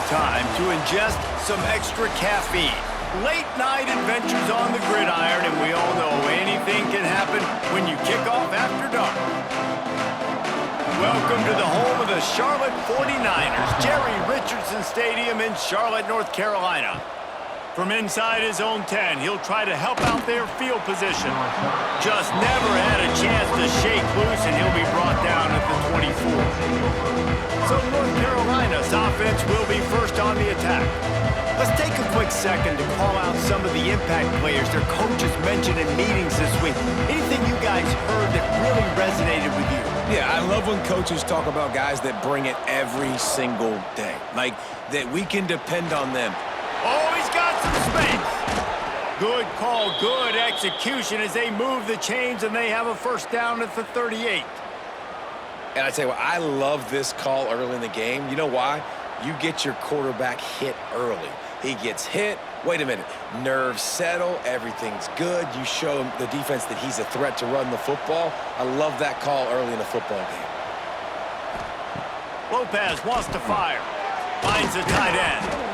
time to ingest some extra caffeine. Late night adventures on the gridiron, and we all know anything can happen when you kick off after dark. Welcome to the home of the Charlotte 49ers, Jerry Richardson Stadium in Charlotte, North Carolina. From inside his own 10, he'll try to help out their field position. Just never had a chance to shake loose, and he'll be brought down at the 24. So North Carolina's offense will be first on the attack. Let's take a quick second to call out some of the impact players their coaches mentioned in meetings this week. Anything you guys heard that really resonated with you? Yeah, I love when coaches talk about guys that bring it every single day. Like, that we can depend on them. Oh, he's got some space. Good call, good execution as they move the chains and they have a first down at the 38. And I tell you what, I love this call early in the game. You know why? You get your quarterback hit early. He gets hit. Wait a minute. Nerves settle. Everything's good. You show him, the defense, that he's a threat to run the football. I love that call early in a football game. Lopez wants to fire. Finds the tight end.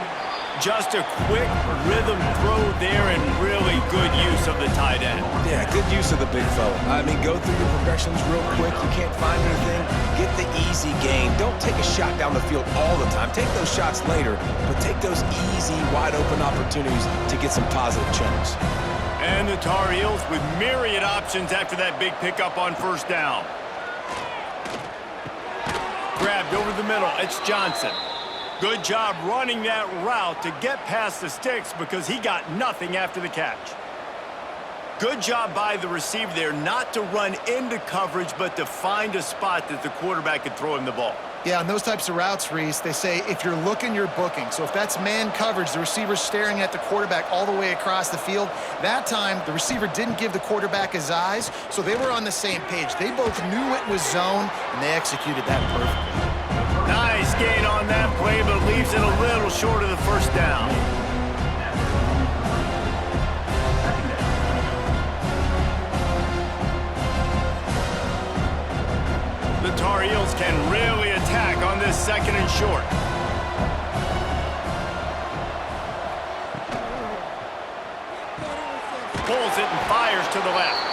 Just a quick rhythm throw there and really good use of the tight end. Yeah, good use of the big fella. I mean, go through your progressions real quick. You can't find anything. Get the easy gain. Don't take a shot down the field all the time. Take those shots later, but take those easy, wide-open opportunities to get some positive chunks. And the Tar Heels with myriad options after that big pickup on first down. Grabbed over the middle. It's Johnson. Good job running that route to get past the sticks because he got nothing after the catch. Good job by the receiver there not to run into coverage, but to find a spot that the quarterback could throw him the ball. Yeah, on those types of routes, Reese, they say if you're looking, you're booking. So if that's man coverage, the receiver's staring at the quarterback all the way across the field. That time, the receiver didn't give the quarterback his eyes, so they were on the same page. They both knew it was zone, and they executed that perfectly. Nice gain on that play, but leaves it a little short of the first down. The Tar Heels can really attack on this second and short. Pulls it and fires to the left.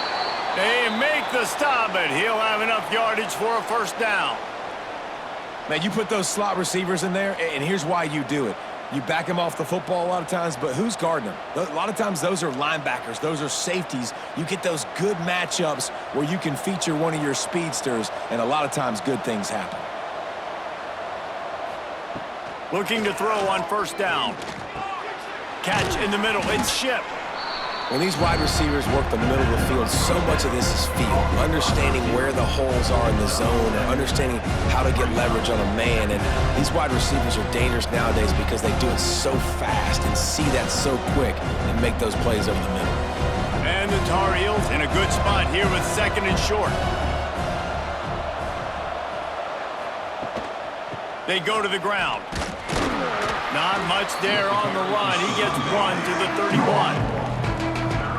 They make the stop, but he'll have enough yardage for a first down. Man, you put those slot receivers in there, and here's why you do it. You back them off the football a lot of times, but who's guarding them? A lot of times those are linebackers. Those are safeties. You get those good matchups where you can feature one of your speedsters, and a lot of times good things happen. Looking to throw on first down. Catch in the middle. It's Ship. When these wide receivers work the middle of the field, so much of this is feel. Understanding where the holes are in the zone, or understanding how to get leverage on a man. And these wide receivers are dangerous nowadays because they do it so fast and see that so quick and make those plays over the middle. And the Tar Heels in a good spot here with second and short. They go to the ground. Not much there on the run. He gets one to the 31.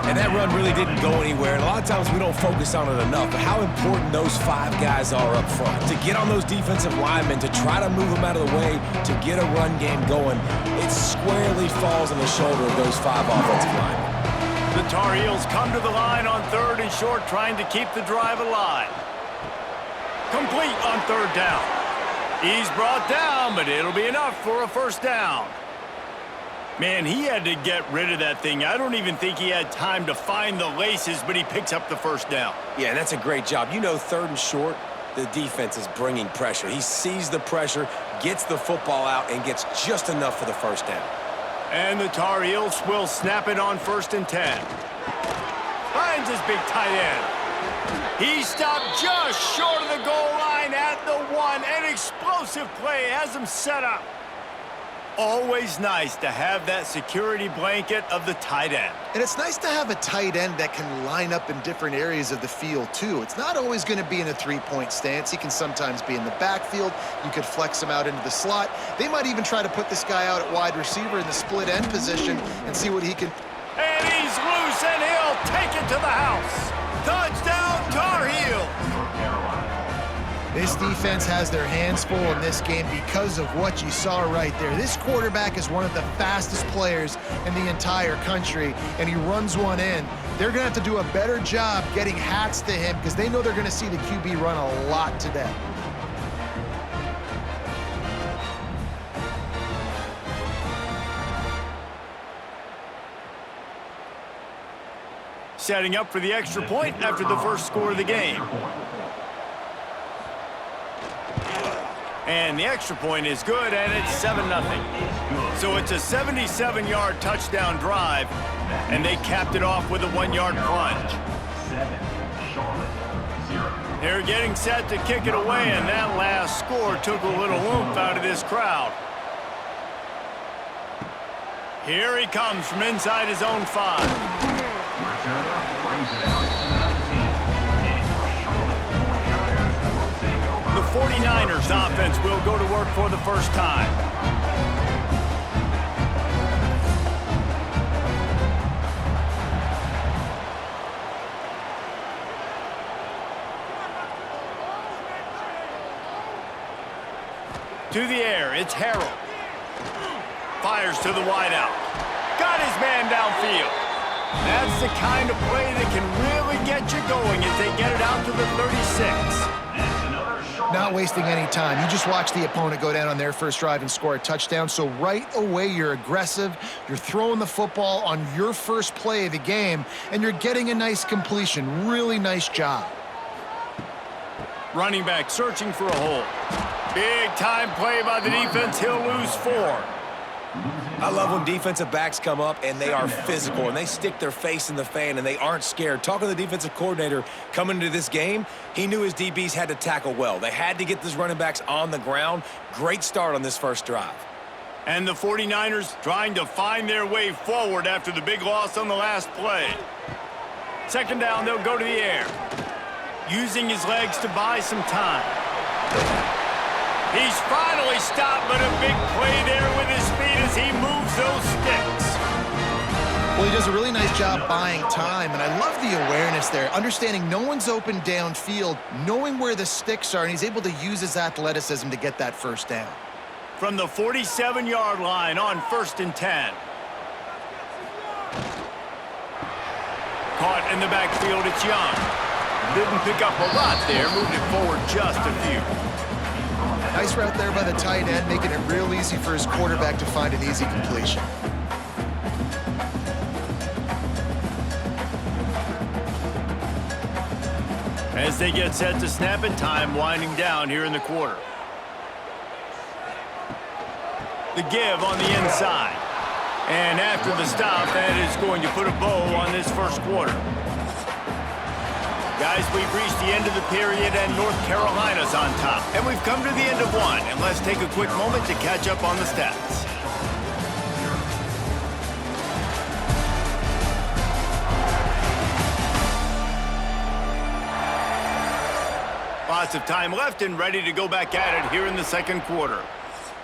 And that run really didn't go anywhere. And a lot of times we don't focus on it enough, but how important those five guys are up front. To get on those defensive linemen, to try to move them out of the way, to get a run game going, it squarely falls on the shoulder of those five offensive linemen. The Tar Heels come to the line on third and short, trying to keep the drive alive. Complete on third down. He's brought down, but it'll be enough for a first down. Man, he had to get rid of that thing. I don't even think he had time to find the laces, but he picks up the first down. Yeah, that's a great job. You know, third and short, the defense is bringing pressure. He sees the pressure, gets the football out, and gets just enough for the first down. And the Tar Heels will snap it on first and 10. Finds his big tight end. He stopped just short of the goal line at the 1. An explosive play has him set up. Always nice to have that security blanket of the tight end. And it's nice to have a tight end that can line up in different areas of the field, too. It's not always going to be in a three-point stance. He can sometimes be in the backfield. You could flex him out into the slot. They might even try to put this guy out at wide receiver in the split end position and see what he can... And he's loose, and he'll take it to the house. Touchdown, Tar Heels. This defense has their hands full in this game because of what you saw right there. This quarterback is one of the fastest players in the entire country, and he runs one in. They're going to have to do a better job getting hats to him because they know they're going to see the QB run a lot today. Setting up for the extra point after the first score of the game. And the extra point is good, and it's 7-0. So it's a 77-yard touchdown drive, and they capped it off with a 1-yard plunge. They're getting set to kick it away, and that last score took a little oomph out of this crowd. Here he comes from inside his own 5. The 49ers offense will go to work for the first time. To the air, it's Harold. Fires to the wideout. Got his man downfield. That's the kind of play that can really get you going as they get it out to the 36. Not wasting any time. You just watch the opponent go down on their first drive and score a touchdown. So right away, you're aggressive. You're throwing the football on your first play of the game, and you're getting a nice completion. Really nice job. Running back searching for a hole. Big time play by the defense. He'll lose 4. I love when defensive backs come up and they are physical and they stick their face in the fan and they aren't scared. Talking to the defensive coordinator coming into this game, he knew his DBs had to tackle well. They had to get these running backs on the ground. Great start on this first drive. And the 49ers trying to find their way forward after the big loss on the last play. Second down, they'll go to the air. Using his legs to buy some time. He's finally stopped, but a big play there with his feet as he moves those sticks. Well, he does a really nice job buying time, and I love the awareness there, understanding no one's open downfield, knowing where the sticks are, and he's able to use his athleticism to get that first down. From the 47-yard line on 1st and 10. Caught in the backfield, it's Young. Didn't pick up a lot there, moved it forward just a few. Nice route there by the tight end, making it real easy for his quarterback to find an easy completion. As they get set to snap it, time winding down here in the quarter. The give on the inside. And after the stop, that is going to put a bow on this first quarter. Guys, we've reached the end of the period, and North Carolina's on top. And we've come to the end of one, and let's take a quick moment to catch up on the stats. Lots of time left and ready to go back at it here in the second quarter.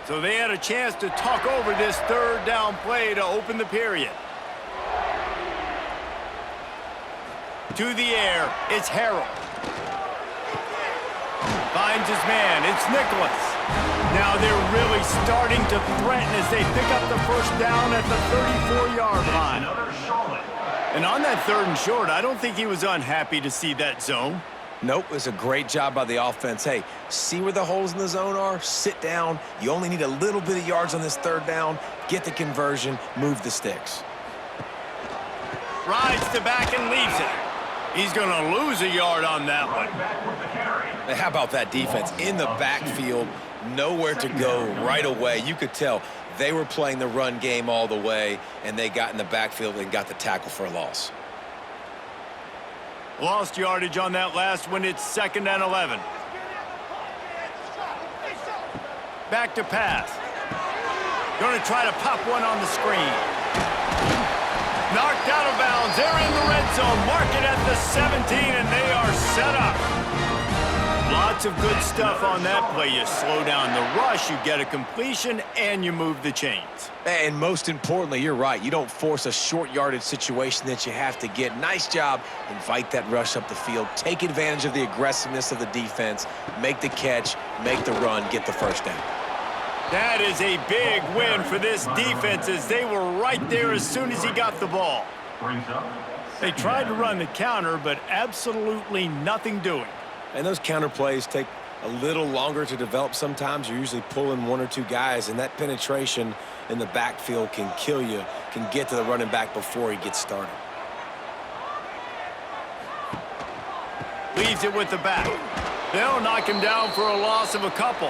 So they had a chance to talk over this third down play to open the period. To the air, it's Harold. Finds his man, it's Nicholas. Now they're really starting to threaten as they pick up the first down at the 34-yard line. And on that 3rd and short, I don't think he was unhappy to see that zone. Nope, it was a great job by the offense. Hey, see where the holes in the zone are? Sit down. You only need a little bit of yards on this 3rd down. Get the conversion, move the sticks. Rides to back and leaves it. He's going to lose a yard on that one. Hey, how about that defense? In the backfield, nowhere to go right away. You could tell they were playing the run game all the way, and they got in the backfield and got the tackle for a loss. Lost yardage on that last one. It's 2nd and 11. Back to pass. Going to try to pop one on the screen. Knocked out of bounds. They're in the red zone. Mark it at the 17, and they are set up. Lots Lots of good stuff on that play. You slow down the rush, you get a completion, and you move the chains. And most importantly, you're right. You don't force a short yardage situation that you have to get. Nice job. Invite that rush up the field. Take advantage of the aggressiveness of the defense. Make the catch, make the run, get the first down. That is a big win for this defense as they were right there as soon as he got the ball. They tried to run the counter, but absolutely nothing doing. And those counter plays take a little longer to develop sometimes. You're usually pulling one or two guys, and that penetration in the backfield can kill you, can get to the running back before he gets started. Leaves it with the back. They'll knock him down for a loss of a couple.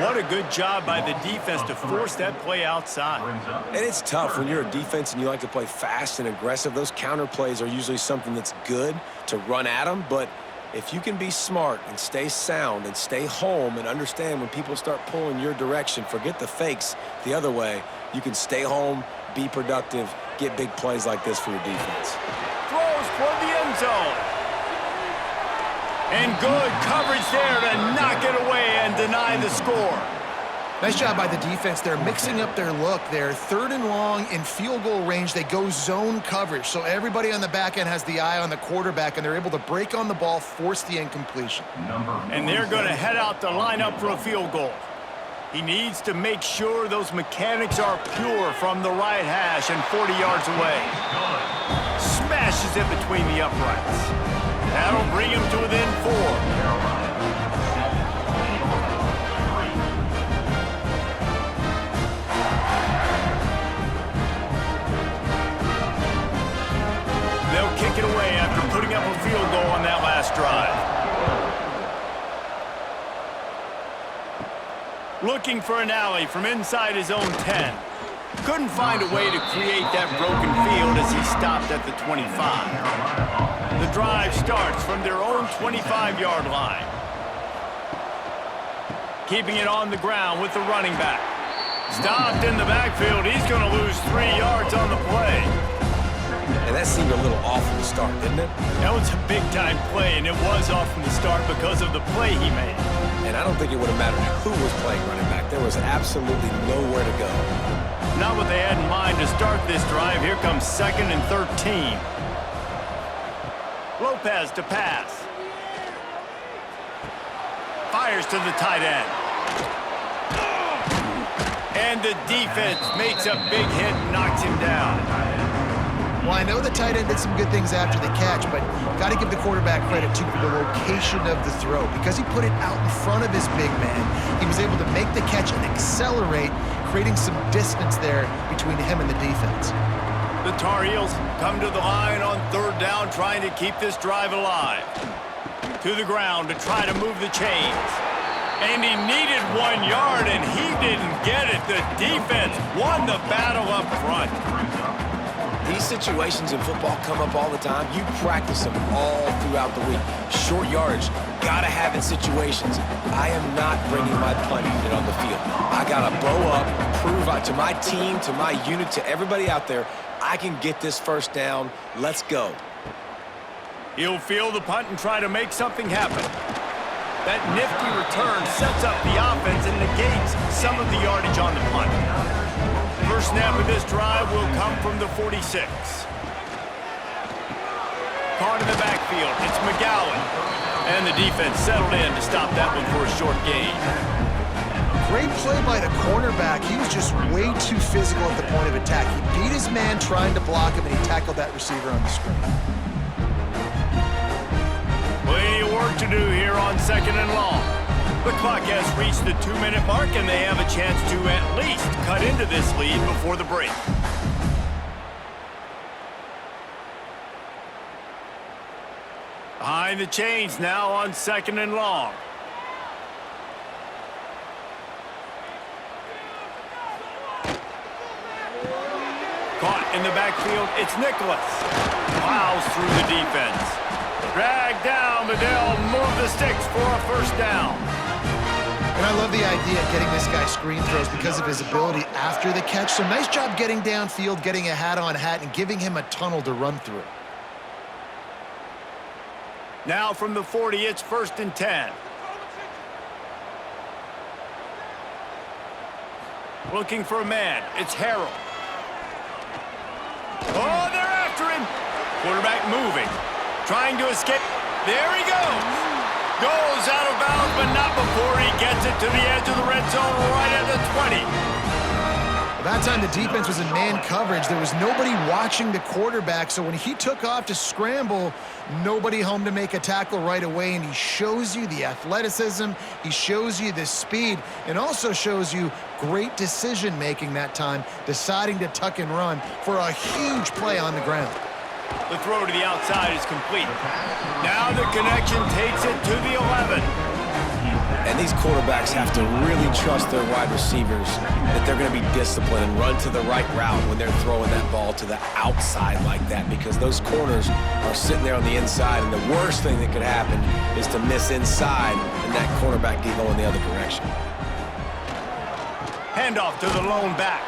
What a good job by the defense to force that play outside. And it's tough when you're a defense and you like to play fast and aggressive. Those counter plays are usually something that's good to run at them, but if you can be smart and stay sound and stay home and understand when people start pulling your direction, forget the fakes the other way, you can stay home, be productive, get big plays like this for your defense. Throws toward the end zone. And good coverage there to knock it away and deny the score. Nice job by the defense. They're mixing up their look. They're 3rd and long in field goal range. They go zone coverage. So everybody on the back end has the eye on the quarterback, and they're able to break on the ball, force the incompletion. And they're going to head out to line up for a field goal. He needs to make sure those mechanics are pure from the right hash and 40 yards away. Smashes it between the uprights. That'll bring him to within 4. They'll kick it away after putting up a field goal on that last drive. Looking for an alley from inside his own 10. Couldn't find a way to create that broken field as he stopped at the 25. The drive starts from their own 25-yard line. Keeping it on the ground with the running back. Stopped in the backfield. He's going to lose 3 yards on the play. And that seemed a little off from the start, didn't it? That was a big-time play, and it was off from the start because of the play he made. And I don't think it would have mattered who was playing running back. There was absolutely nowhere to go. Not what they had in mind to start this drive. Here comes 2nd and 13. Lopez to pass. Fires to the tight end. And the defense makes a big hit and knocks him down. Well, I know the tight end did some good things after the catch, but got to give the quarterback credit to the location of the throw. Because he put it out in front of his big man, he was able to make the catch and accelerate, creating some distance there between him and the defense. The Tar Heels come to the line on 3rd down, trying to keep this drive alive. To the ground to try to move the chains. And he needed 1 yard, and he didn't get it. The defense won the battle up front. These situations in football come up all the time. You practice them all throughout the week. Short yardage, gotta have in situations. I am not bringing my punt unit on the field. I gotta bow up, prove out to my team, to my unit, to everybody out there, I can get this first down. Let's go. He'll field the punt and try to make something happen. That nifty return sets up the offense and negates some of the yardage on the punt. First snap of this drive will come from the 46. Caught in the backfield, it's McGowan. And the defense settled in to stop that one for a short gain. Great play by the cornerback. He was just way too physical at the point of attack. He beat his man trying to block him, and he tackled that receiver on the screen. Plenty of work to do here on 2nd and long. The clock has reached the 2-minute mark, and they have a chance to at least cut into this lead before the break. Behind the chains now on 2nd and long. Caught in the backfield, it's Nicholas. Plows through the defense. Dragged down, but they'll move the sticks for a first down. And I love the idea of getting this guy screen throws because of his ability after the catch. So nice job getting downfield, getting a hat-on hat, and giving him a tunnel to run through. Now from the 40, it's 1st and 10. Looking for a man. It's Harrell. Oh, they're after him. Quarterback moving. Trying to escape. There he goes. Goes out of bounds, but not before he gets it to the edge of the red zone right at the 20. That time the defense was in man coverage. There was nobody watching the quarterback, so when he took off to scramble, nobody home to make a tackle right away, and he shows you the athleticism, he shows you the speed, and also shows you great decision-making that time, deciding to tuck and run for a huge play on the ground. The throw to the outside is complete. Now the connection takes it to the 11. And these quarterbacks have to really trust their wide receivers that they're going to be disciplined and run to the right route when they're throwing that ball to the outside like that, because those corners are sitting there on the inside, and the worst thing that could happen is to miss inside and that cornerback be going the other direction. Handoff to the lone back.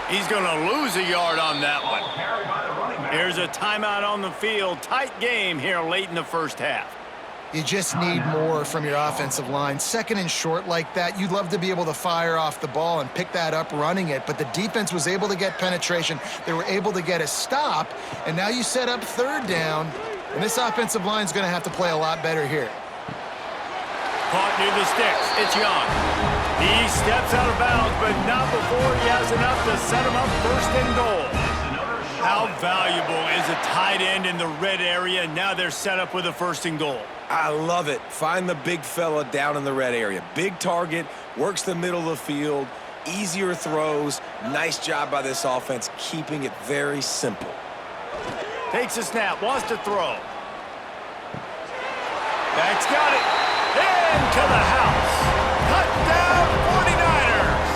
He's going to lose a yard on that one. Here's a timeout on the field. Tight game here late in the first half. You just need more from your offensive line. 2nd and short like that, you'd love to be able to fire off the ball and pick that up running it, but the defense was able to get penetration. They were able to get a stop, and now you set up 3rd down, and this offensive line is going to have to play a lot better here. Caught near the sticks. It's Young. He steps out of bounds, but not before he has enough to set him up 1st and goal. How valuable is a tight end in the red area? Now they're set up with a 1st and goal. I love it. Find the big fella down in the red area. Big target, works the middle of the field, easier throws. Nice job by this offense, keeping it very simple. Takes a snap, wants to throw. Back's got it. Into the house. Touchdown 49ers.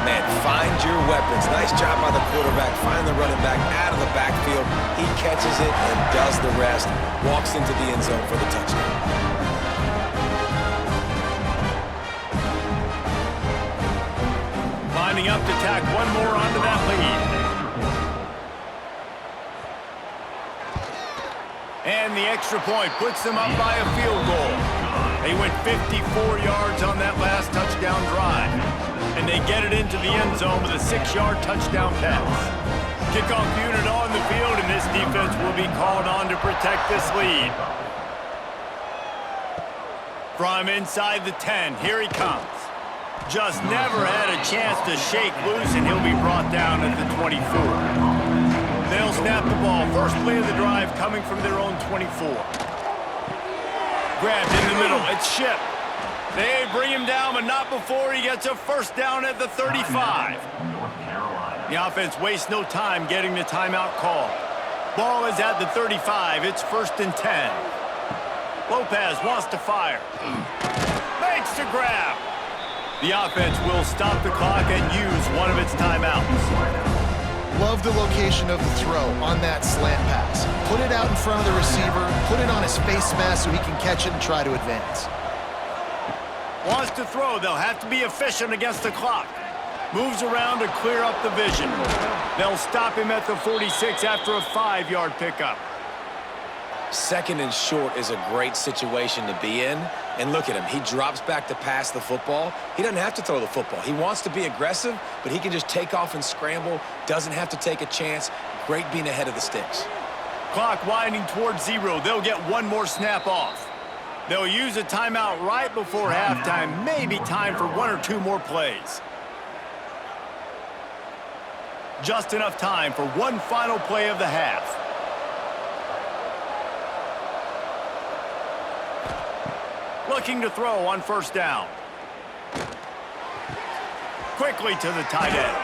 Man, find your weapons. Nice job by the quarterback. Find the running back out of the backfield. He catches it and does the rest. Walks into the end zone for the touchdown. Lining up to tack one more onto that lead. And the extra point puts them up by a field goal. They went 54 yards on that last touchdown drive. And they get it into the end zone with a 6-yard touchdown pass. Kickoff unit on the field, and this defense will be called on to protect this lead. From inside the 10, here he comes. Just never had a chance to shake loose, and he'll be brought down at the 24. They'll snap the ball. First play of the drive coming from their own 24. Grabbed in the middle. It's Ship. They bring him down, but not before he gets a 1st down at the 35. The offense wastes no time getting the timeout call. Ball is at the 35. It's 1st and 10. Lopez wants to fire. Makes the grab. The offense will stop the clock and use one of its timeouts. Love the location of the throw on that slant pass. Put it out in front of the receiver, put it on his face mask so he can catch it and try to advance. Wants to throw. They'll have to be efficient against the clock. Moves around to clear up the vision. They'll stop him at the 46 after a 5-yard pickup. 2nd and short is a great situation to be in. And look at him. He drops back to pass the football. He doesn't have to throw the football. He wants to be aggressive, but he can just take off and scramble. Doesn't have to take a chance. Great being ahead of the sticks. Clock winding towards 0. They'll get one more snap off. They'll use a timeout right before halftime. Maybe time for 1 or 2 more plays. Just enough time for one final play of the half. Looking to throw on 1st down. Quickly to the tight end.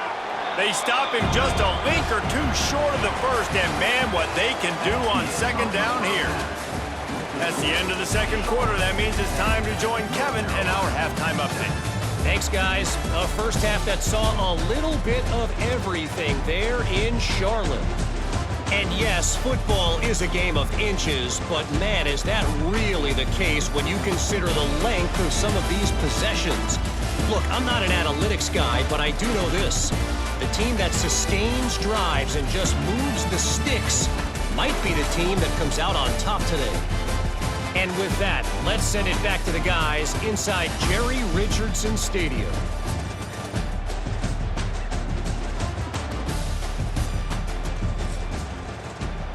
They stop him just a link or 2 short of the 1st, and man, what they can do on 2nd down here. That's the end of the 2nd quarter. That means it's time to join Kevin in our halftime update. Thanks, guys. A first half that saw a little bit of everything there in Charlotte. And yes, football is a game of inches, but man, is that really the case when you consider the length of some of these possessions. Look, I'm not an analytics guy, but I do know this. The team that sustains drives and just moves the sticks might be the team that comes out on top today. And with that, let's send it back to the guys inside Jerry Richardson Stadium.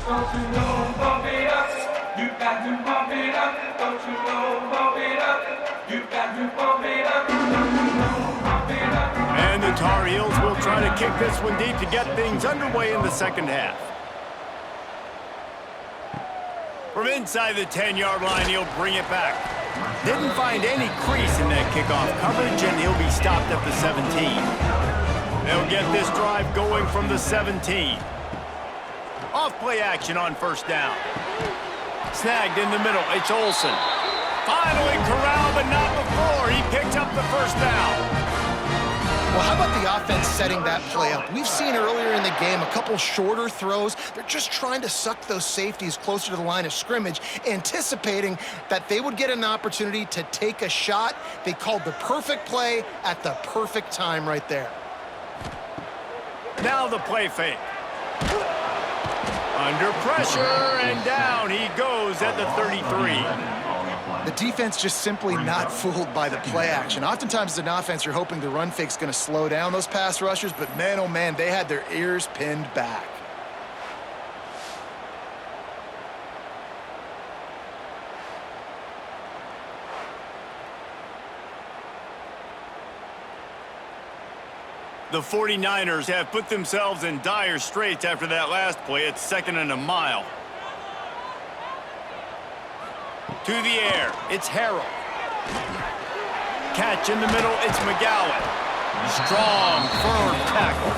Don't you know, bump it up. You got to bump it up. Don't you know, bump it up. You got to bump it up. Don't you know, bump it up. And the Tar Heels will try to kick this one deep to get things underway in the second half. From inside the 10-yard line, he'll bring it back. Didn't find any crease in that kickoff coverage, and he'll be stopped at the 17. They'll get this drive going from the 17. Off play action on first down. Snagged in the middle, it's Olsen. Finally corralled, but not before. He picked up the first down. Well, how about the offense setting that play up? We've seen earlier in the game a couple shorter throws. They're just trying to suck those safeties closer to the line of scrimmage, anticipating that they would get an opportunity to take a shot. They called the perfect play at the perfect time right there. Now the play fake. Under pressure, and down he goes at the 33. The defense just simply not fooled by the play action. Oftentimes as an offense, you're hoping the run fake's going to slow down those pass rushers, but man, oh man, they had their ears pinned back. The 49ers have put themselves in dire straits after that last play. It's 2nd and a mile. To the air, it's Harrell. Catch in the middle, it's McGowan. Strong, firm tackle.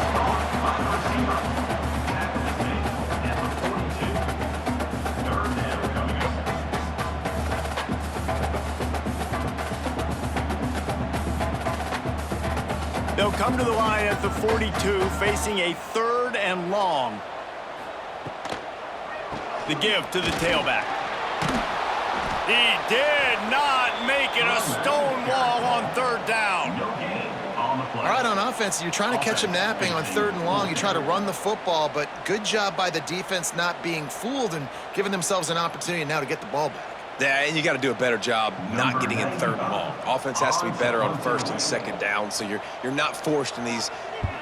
They'll come to the line at the 42, facing a 3rd and long. The give to the tailback. He did not make it a stone wall on 3rd down. All right, on offense, you're trying to catch them napping on 3rd and long. You try to run the football, but good job by the defense not being fooled and giving themselves an opportunity now to get the ball back. Yeah, and you got to do a better job not getting in 3rd and long. Offense has to be better on 1st and 2nd down, so you're not forced in these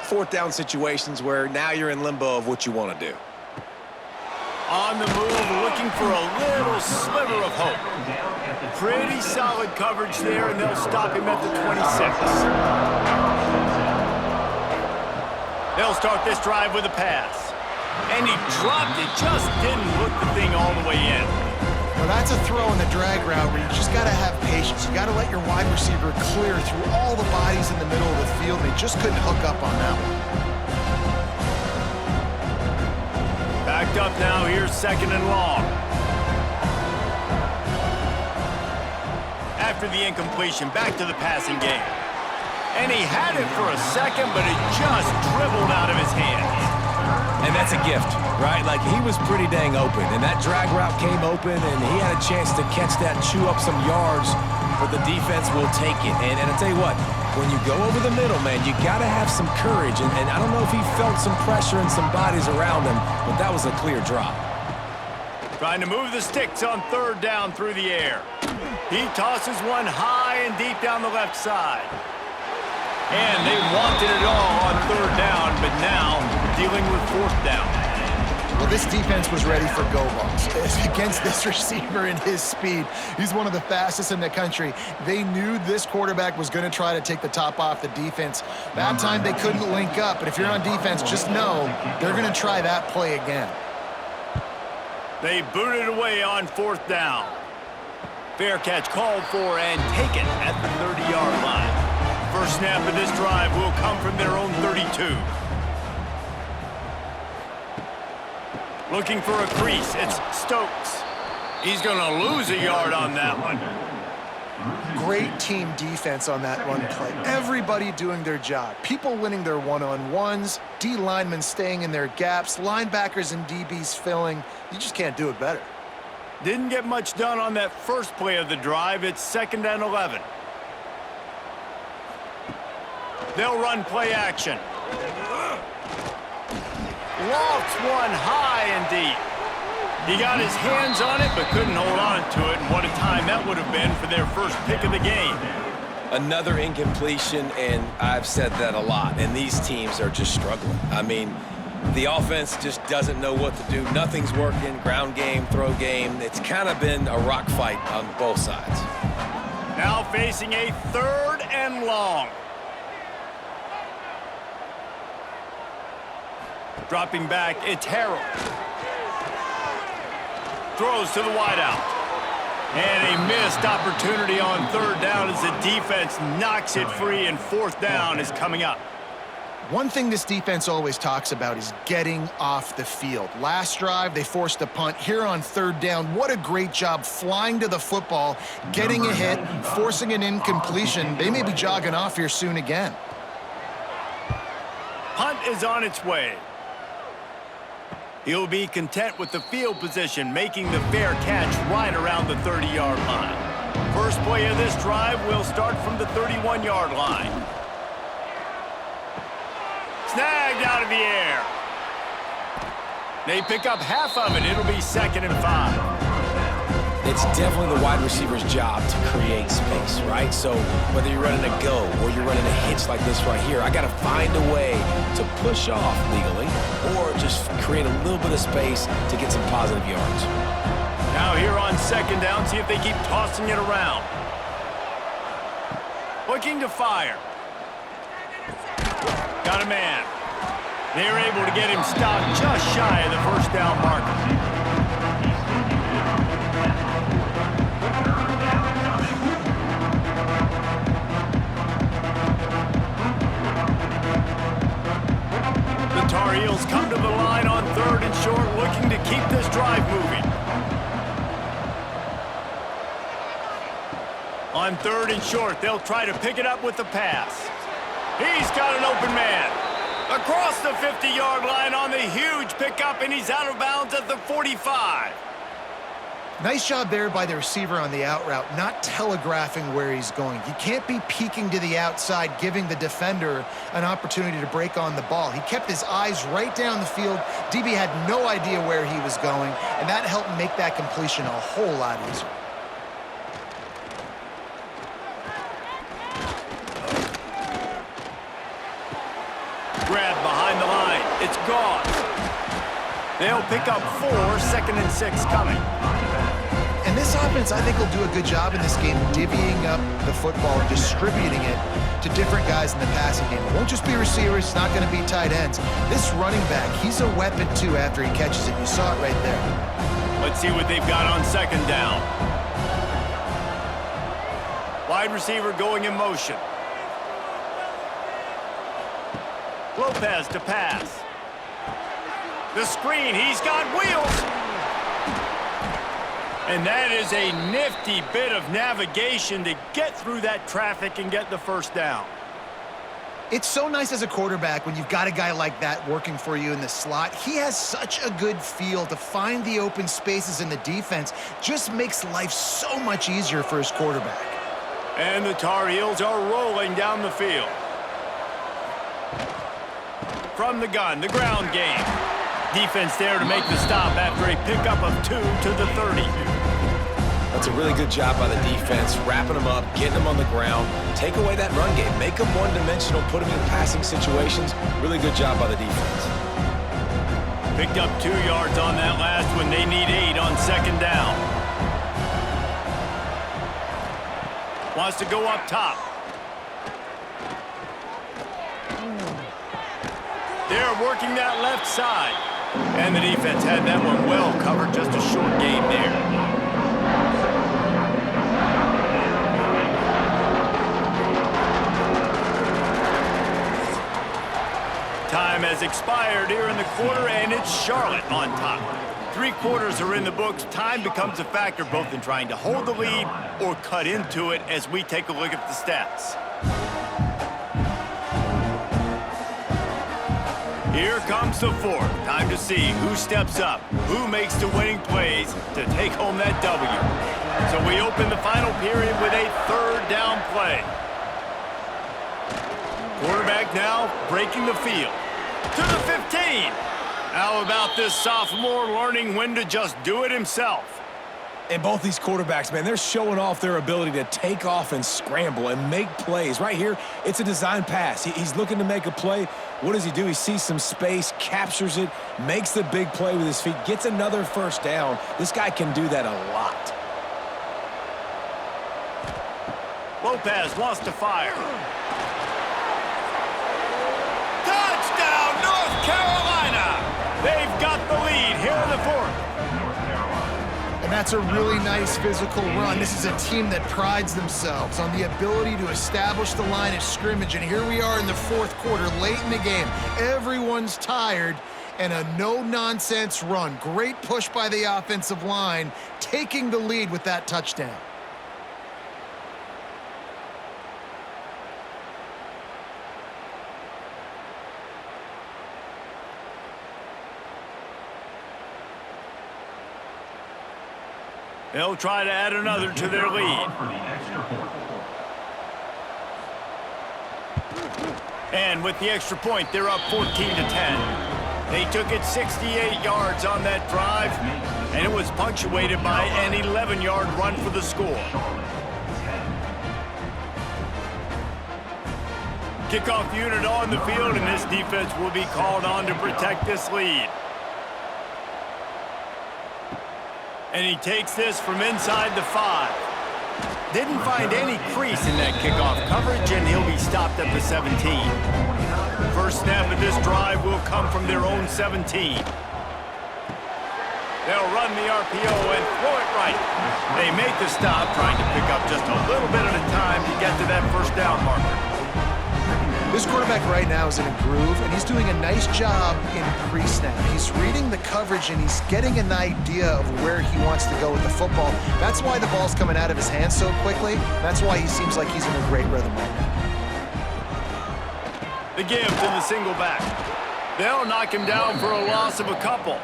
4th down situations where now you're in limbo of what you want to do. On the move, looking for a little sliver of hope. Pretty solid coverage there, and they'll stop him at the 26. They'll start this drive with a pass. And he dropped it, just didn't hook the thing all the way in. Well, that's a throw in the drag route where you just got to have patience. You got to let your wide receiver clear through all the bodies in the middle of the field. They just couldn't hook up on that one. Backed up now, here's 2nd and long. After the incompletion, back to the passing game. And he had it for a second, but it just dribbled out of his hands. And that's a gift, right? Like, he was pretty dang open, and that drag route came open, and he had a chance to catch that and chew up some yards, but the defense will take it. And I'll tell you what, when you go over the middle, man, you got to have some courage, and I don't know if he felt some pressure and some bodies around him, but that was a clear drop. Trying to move the sticks on 3rd down through the air. He tosses one high and deep down the left side. And they wanted it all on 3rd down, but now dealing with 4th down. Well, this defense was ready for go balls. Against this receiver and his speed, he's one of the fastest in the country. They knew this quarterback was going to try to take the top off the defense. That time they couldn't link up, but if you're on defense, just know they're going to try that play again. They booted away on 4th down. Fair catch called for and taken at the 30-yard line. First snap of this drive will come from their own 32. Looking for a crease, it's Stokes. He's going to lose a yard on that one. Great team defense on that run play. Everybody doing their job. People winning their one-on-ones, D linemen staying in their gaps, linebackers and DBs filling. You just can't do it better. Didn't get much done on that first play of the drive. It's 2nd and 11. They'll run play action. Lofts one high and deep. He got his hands on it, but couldn't hold on to it, and what a time that would have been for their first pick of the game. Another incompletion, and I've said that a lot, and these teams are just struggling. I mean, the offense just doesn't know what to do. Nothing's working, ground game, throw game. It's kind of been a rock fight on both sides. Now facing a 3rd and long. Dropping back, it's Harold. Throws to the wideout. And a missed opportunity on 3rd down as the defense knocks it free, and 4th down is coming up. One thing this defense always talks about is getting off the field. Last drive, they forced a punt. Here on 3rd down, what a great job flying to the football, getting a hit, forcing an incompletion. They may be jogging off here soon again. Punt is on its way. He'll be content with the field position, making the fair catch right around the 30-yard line. First play of this drive will start from the 31-yard line. Snagged out of the air. They pick up half of it. It'll be 2nd and 5. It's definitely the wide receiver's job to create space, right? So whether you're running a go or you're running a hitch like this right here, I got to find a way to push off legally or just create a little bit of space to get some positive yards. Now here on 2nd down, see if they keep tossing it around. Looking to fire. Got a man. They're able to get him stopped just shy of the 1st down marker. The Tar Heels come to the line on 3rd and short, looking to keep this drive moving. On 3rd and short, they'll try to pick it up with the pass. He's got an open man. Across the 50-yard line on the huge pickup, and he's out of bounds at the 45. Nice job there by the receiver on the out route, not telegraphing where he's going. He can't be peeking to the outside, giving the defender an opportunity to break on the ball. He kept his eyes right down the field. DB had no idea where he was going, and that helped make that completion a whole lot easier. Grab behind the line. It's gone. They'll pick up 4, 2nd and 6 coming. And this offense, I think, will do a good job in this game divvying up the football and distributing it to different guys in the passing game. It won't just be receivers. It's not going to be tight ends. This running back, he's a weapon, too, after he catches it. You saw it right there. Let's see what they've got on 2nd down. Wide receiver going in motion. Lopez to pass. The screen, he's got wheels. And that is a nifty bit of navigation to get through that traffic and get the 1st down. It's so nice as a quarterback when you've got a guy like that working for you in the slot. He has such a good feel to find the open spaces in the defense. Just makes life so much easier for his quarterback. And the Tar Heels are rolling down the field. From the gun, the ground game. Defense there to make the stop after a pickup of 2 to the 30. That's a really good job by the defense, wrapping them up, getting them on the ground, take away that run game, make them one-dimensional, put them in passing situations. Really good job by the defense. Picked up 2 yards on that last one. They need 8 on 2nd down. Wants to go up top. They're working that left side. And the defense had that one well covered. Just a short game there. Time has expired here in the quarter, and it's Charlotte on top. 3 quarters are in the books. Time becomes a factor both in trying to hold the lead or cut into it as we take a look at the stats. Here comes the 4th. Time to see who steps up, who makes the winning plays to take home that W. So we open the final period with a 3rd down play. Quarterback now breaking the field. To the 15. How about this sophomore learning when to just do it himself? And both these quarterbacks, man, they're showing off their ability to take off and scramble and make plays. Right here, it's a design pass. He's looking to make a play. What does he do? He sees some space, captures it, makes the big play with his feet, gets another first down. This guy can do that a lot. Lopez wants to fire. Touchdown, North Carolina! They've got the lead here in the fourth. And that's a really nice physical run. This is a team that prides themselves on the ability to establish the line of scrimmage. And here we are in the fourth quarter, late in the game. Everyone's tired, and a no-nonsense run. Great push by the offensive line, taking the lead with that touchdown. They'll try to add another to their lead. And with the extra point, they're up 14-10. They took it 68 yards on that drive, and it was punctuated by an 11-yard run for the score. Kickoff unit on the field, and this defense will be called on to protect this lead. And he takes this from inside the 5. Didn't find any crease in that kickoff coverage, and he'll be stopped at the 17. First snap of this drive will come from their own 17. They'll run the RPO and throw it right. They make the stop, trying to pick up just a little bit at a time to get to that first down marker. This quarterback right now is in a groove, and he's doing a nice job in pre-snap. He's reading the coverage, and he's getting an idea of where he wants to go with the football. That's why the ball's coming out of his hands so quickly. That's why he seems like he's in a great rhythm right now. The give to the single back. They'll knock him down for a loss of a couple.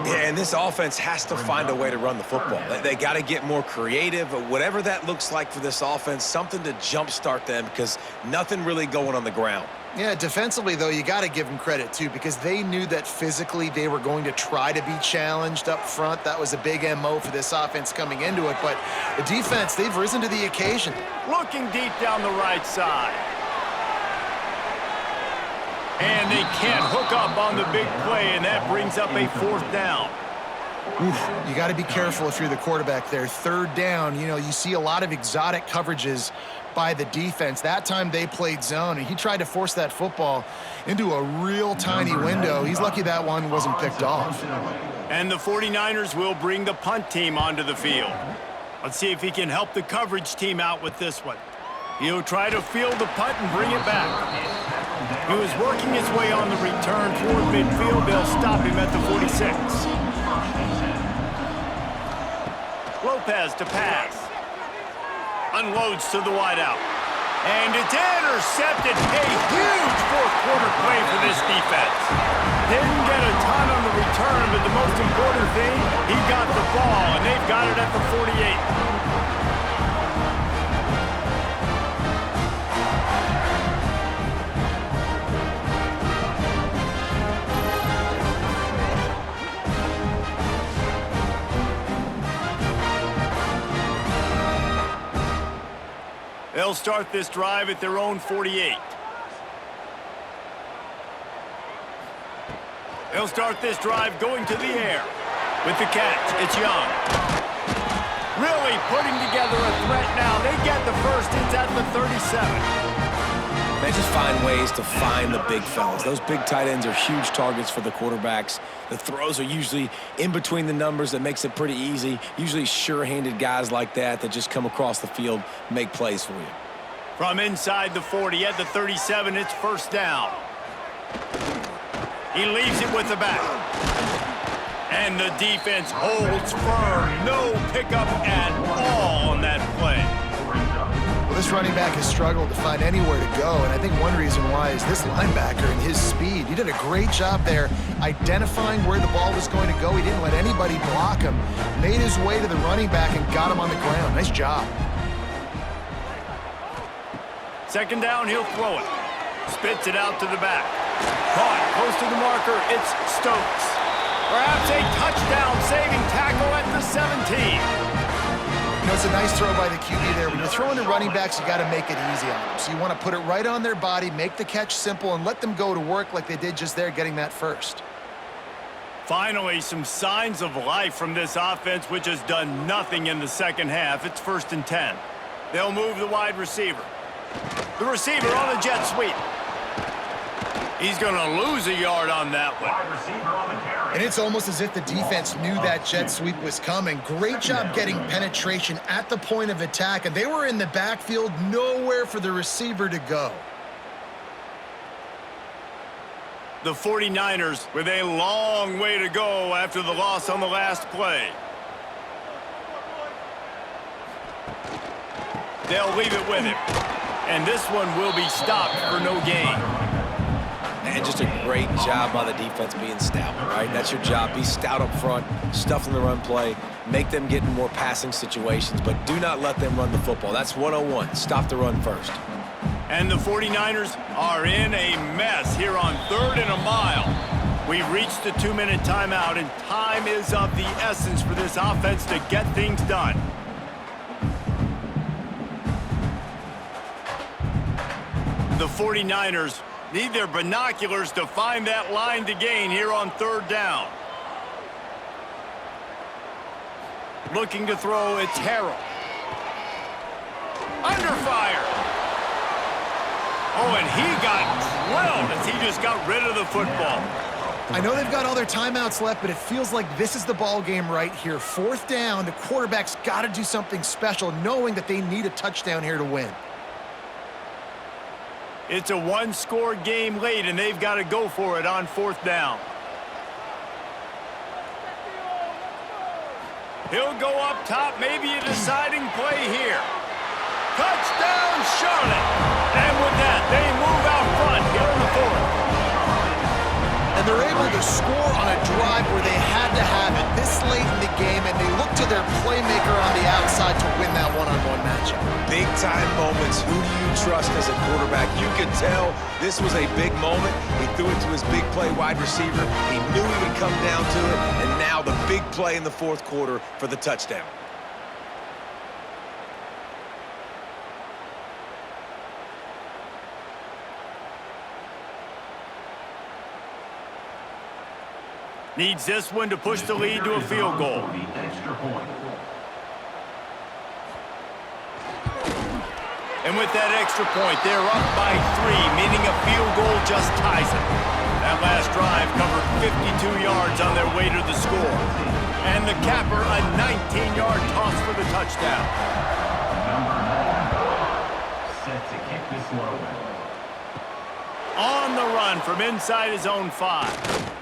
Yeah, and this offense has to find a way to run the football. They got to get more creative, whatever that looks like for this offense, something to jumpstart them because nothing really going on the ground. Yeah, defensively, though, you got to give them credit, too, because they knew that physically they were going to try to be challenged up front. That was a big MO for this offense coming into it. But the defense, they've risen to the occasion. Looking deep down the right side. And they can't hook up on the big play, and that brings up a fourth down. Oof, you got to be careful if you're the quarterback there. Third down, you know, you see a lot of exotic coverages by the defense. That time they played zone, and he tried to force that football into a real tiny window. He's lucky that one wasn't picked off. And the 49ers will bring the punt team onto the field. Let's see if he can help the coverage team out with this one. He'll try to field the punt and bring it back. He was working his way on the return toward midfield. They'll stop him at the 46. Lopez to pass. Unloads to the wideout. And it's intercepted. A huge fourth quarter play for this defense. Didn't get a ton on the return, but the most important thing, he got the ball, and they've got it at the 48. They'll start this drive at their own 48. They'll start this drive going to the air. With the catch, it's Young. Really putting together a threat now. They get the first. It's at the 37. They just find ways to find the big fellas. Those big tight ends are huge targets for the quarterbacks. The throws are usually in between the numbers. That makes it pretty easy. Usually sure-handed guys like that just come across the field, make plays for you. From inside the 40 at the 37, it's first down. He leaves it with the back. And the defense holds firm. No pickup at all on that play. Well, this running back has struggled to find anywhere to go, and I think one reason why is this linebacker and his speed. He did a great job there identifying where the ball was going to go. He didn't let anybody block him. Made his way to the running back and got him on the ground. Nice job. Second down, he'll throw it. Spits it out to the back. Caught close to the marker, it's Stokes. Perhaps a touchdown-saving tackle at the 17. You know, it's a nice throw by the QB there. When you're throwing to running backs, you got to make it easy on them. So you want to put it right on their body, make the catch simple, and let them go to work like they did just there, getting that first. Finally, some signs of life from this offense, which has done nothing in the second half. It's 1st and 10. They'll move the wide receiver. The receiver on the jet sweep. He's going to lose a yard on that one. And it's almost as if the defense knew that jet sweep was coming. Great job getting penetration at the point of attack, and they were in the backfield, nowhere for the receiver to go. The 49ers with a long way to go after the loss on the last play. They'll leave it with him. And this one will be stopped for no gain. And just a great job by the defense being stout, right? That's your job. Be stout up front, stuff in the run play, make them get in more passing situations, but do not let them run the football. That's 101. Stop the run first. And the 49ers are in a mess here on 3rd and a mile. We've reached the 2-minute timeout, and time is of the essence for this offense to get things done. The 49ers need their binoculars to find that line to gain here on 3rd down. Looking to throw, it's Harrell. Under fire. Oh, and he got drilled as he just got rid of the football. I know they've got all their timeouts left, but it feels like this is the ball game right here. 4th down, the quarterback's got to do something special, knowing that they need a touchdown here to win. It's a one-score game late, and they've got to go for it on 4th down. He'll go up top, maybe a deciding play here. Touchdown, Charlotte! And with that, they move out front here in the 4th. And they're able to score on a drive where they had to have it this late in the game, and they look to their playmaker on the outside to win that one-on-one matchup. Big-time moments. Who do you trust as a quarterback? You could tell this was a big moment. He threw it to his big play wide receiver. He knew he would come down to it, and now the big play in the 4th quarter for the touchdown. Needs this one to push the lead to a field goal. And with that extra point, they're up by 3, meaning a field goal just ties it. That last drive covered 52 yards on their way to the score. And the capper, a 19-yard toss for the touchdown. Set to kick this one away. On the run from inside his own 5.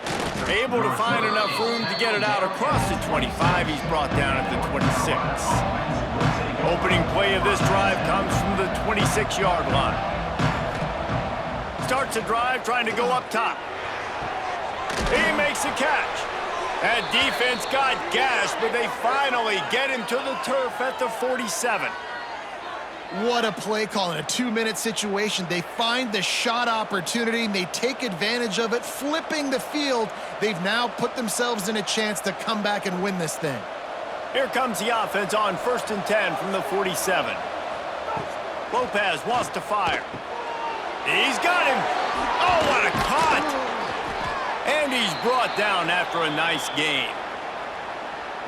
Able to find enough room to get it out across the 25. He's brought down at the 26. Opening play of this drive comes from the 26-yard line. Starts a drive trying to go up top. He makes a catch. That defense got gashed, but they finally get him to the turf at the 47. What a play call in a 2-minute situation. They find the shot opportunity, and they take advantage of it, flipping the field. They've now put themselves in a chance to come back and win this thing. Here comes the offense on 1st and 10 from the 47. Lopez wants to fire. He's got him. Oh, what a cut! And he's brought down after a nice gain.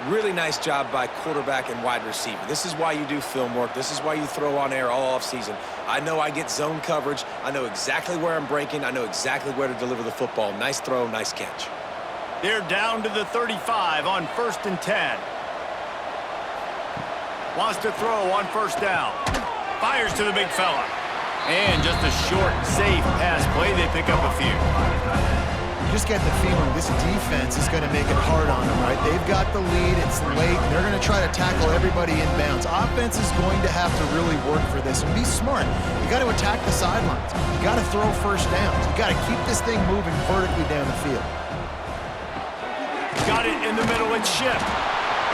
Really nice job by quarterback and wide receiver. This is why you do film work. This is why you throw on air all offseason. I know I get zone coverage. I know exactly where I'm breaking. I know exactly where to deliver the football. Nice throw, nice catch. They're down to the 35 on 1st and 10. Wants to throw on 1st down. Fires to the big fella. And just a short, safe pass play. They pick up a few. You just get the feeling this defense is going to make it hard on them, right? They've got the lead, it's late, and they're going to try to tackle everybody inbounds. Offense is going to have to really work for this and be smart. You got to attack the sidelines. You got to throw 1st downs. You got to keep this thing moving vertically down the field. Got it in the middle and Shipp.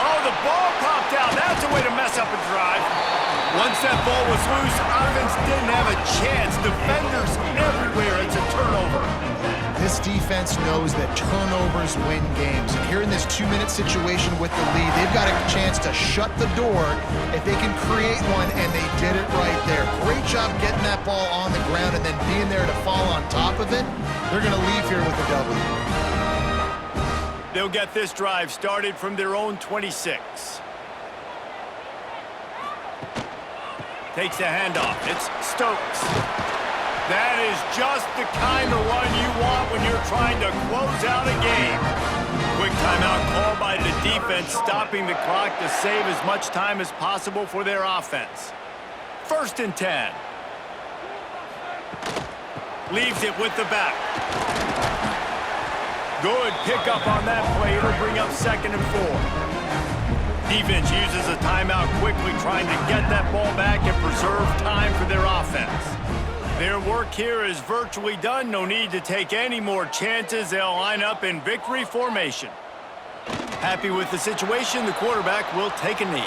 Oh, the ball popped out. That's a way to mess up a drive. Once that ball was loose, offense didn't have a chance. Defenders everywhere. It's a turnover. This defense knows that turnovers win games. And here in this 2-minute situation with the lead, they've got a chance to shut the door if they can create one, and they did it right there. Great job getting that ball on the ground and then being there to fall on top of it. They're going to leave here with a W. They'll get this drive started from their own 26. Takes the handoff. It's Stokes. That is just the kind of run you want when you're trying to close out a game. Quick timeout called by the defense, stopping the clock to save as much time as possible for their offense. 1st and 10. Leaves it with the back. Good pickup on that play. It'll bring up 2nd and 4. Defense uses a timeout quickly, trying to get that ball back and preserve time for their offense. Their work here is virtually done. No need to take any more chances. They'll line up in victory formation. Happy with the situation, the quarterback will take a knee.